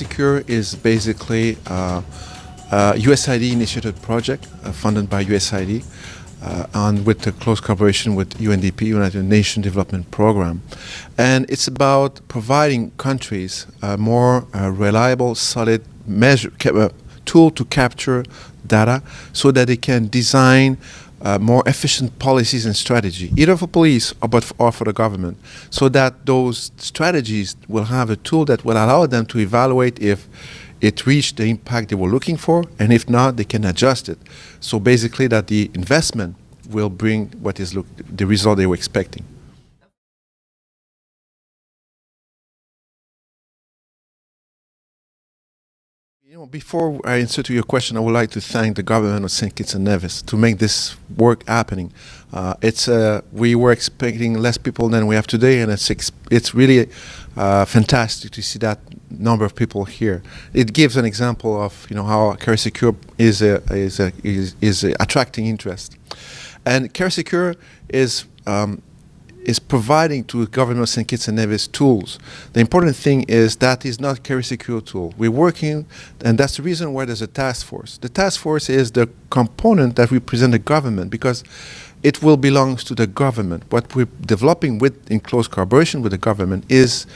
CariSECURE is basically a USAID initiated project funded by USAID and with the close collaboration with UNDP, United Nations Development Program. And it's about providing countries a more reliable, solid tool to capture data so that they can design more efficient policies and strategy, either for police or for the government, so that those strategies will have a tool that will allow them to evaluate if it reached the impact they were looking for, and if not, they can adjust it. So basically that the investment will bring what is the result they were expecting. Before I answer to your question, I would like to thank the government of St. Kitts and Nevis to make this work happening. We were expecting less people than we have today, and it's really fantastic to see that number of people here. It gives an example of how CariSECURE is attracting interest, and CariSECURE is providing to the government of St. Kitts and Nevis tools. The important thing is that is not CariSECURE tool. We're working, and that's the reason why there's a task force. The task force is the component that represents the government, because it will belong to the government. What we're developing in close collaboration with the government is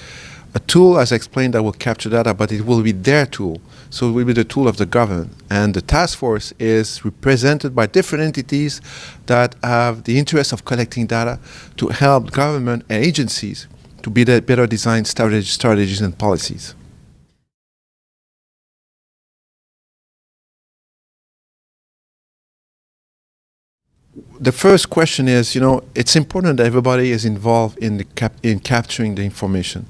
a tool, as I explained, that will capture data, but it will be their tool. So it will be the tool of the government. And the task force is represented by different entities that have the interest of collecting data to help government and agencies to better design strategies and policies. The first question is, it's important that everybody is involved in capturing the information.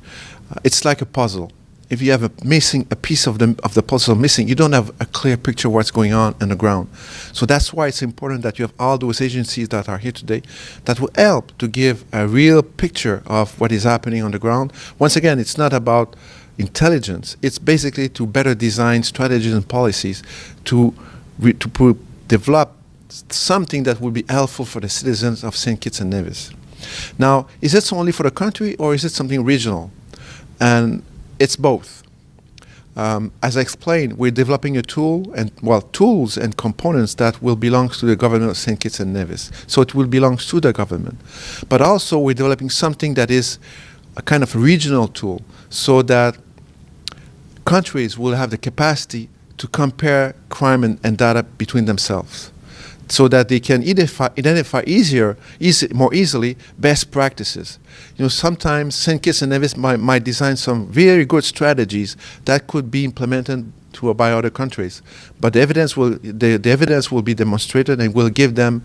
It's like a puzzle. If you have a piece of the puzzle missing, you don't have a clear picture of what's going on the ground. So that's why it's important that you have all those agencies that are here today that will help to give a real picture of what is happening on the ground. Once again, it's not about intelligence. It's basically to better design strategies and policies to develop something that will be helpful for the citizens of St. Kitts and Nevis. Now, is this only for the country, or is it something regional? And it's both. As I explained, we're developing a tool tools and components that will belong to the government of St. Kitts and Nevis. So it will belong to the government. But also we're developing something that is a kind of regional tool, so that countries will have the capacity to compare crime and data between themselves, so that they can identify more easily best practices. Sometimes St. Kitts and Nevis might design some very good strategies that could be implemented by other countries, but the evidence will be demonstrated and will give them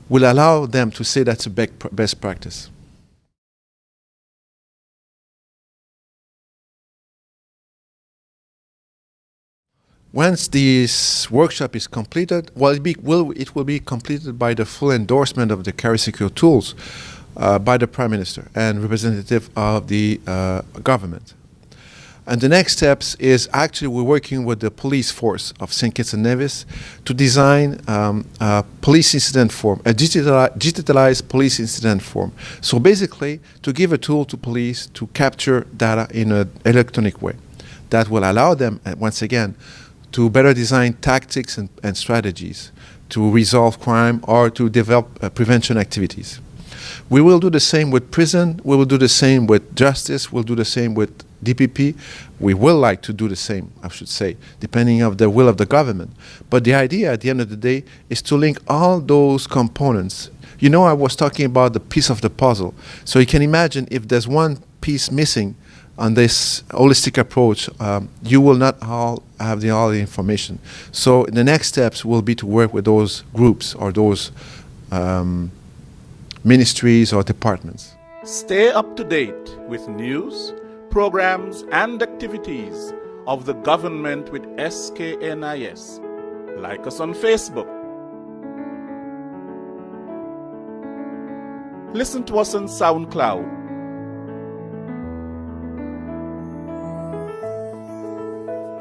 will allow them to say that's a best practice. Once this workshop is completed, it will be completed by the full endorsement of the CariSECURE tools by the Prime Minister and representative of the government. And the next steps is actually we're working with the police force of St. Kitts and Nevis to design a police incident form, a digitalized police incident form. So basically to give a tool to police to capture data in an electronic way that will allow them, once again, to better design tactics and strategies to resolve crime or to develop prevention activities. We will do the same with prison, we will do the same with justice, we'll do the same with DPP. We will like to do the same, I should say, depending on the will of the government. But the idea at the end of the day is to link all those components. I was talking about the piece of the puzzle. So you can imagine if there's one piece missing on this holistic approach, you will not all have all the information. So the next steps will be to work with those groups or those ministries or departments. Stay up to date with news, programs, and activities of the government with SKNIS. Like us on Facebook. Listen to us on SoundCloud.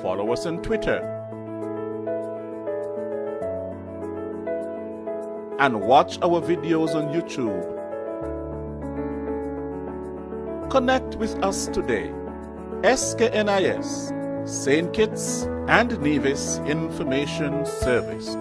Follow us on Twitter. And watch our videos on YouTube. Connect with us today. SKNIS, St. Kitts and Nevis Information Service.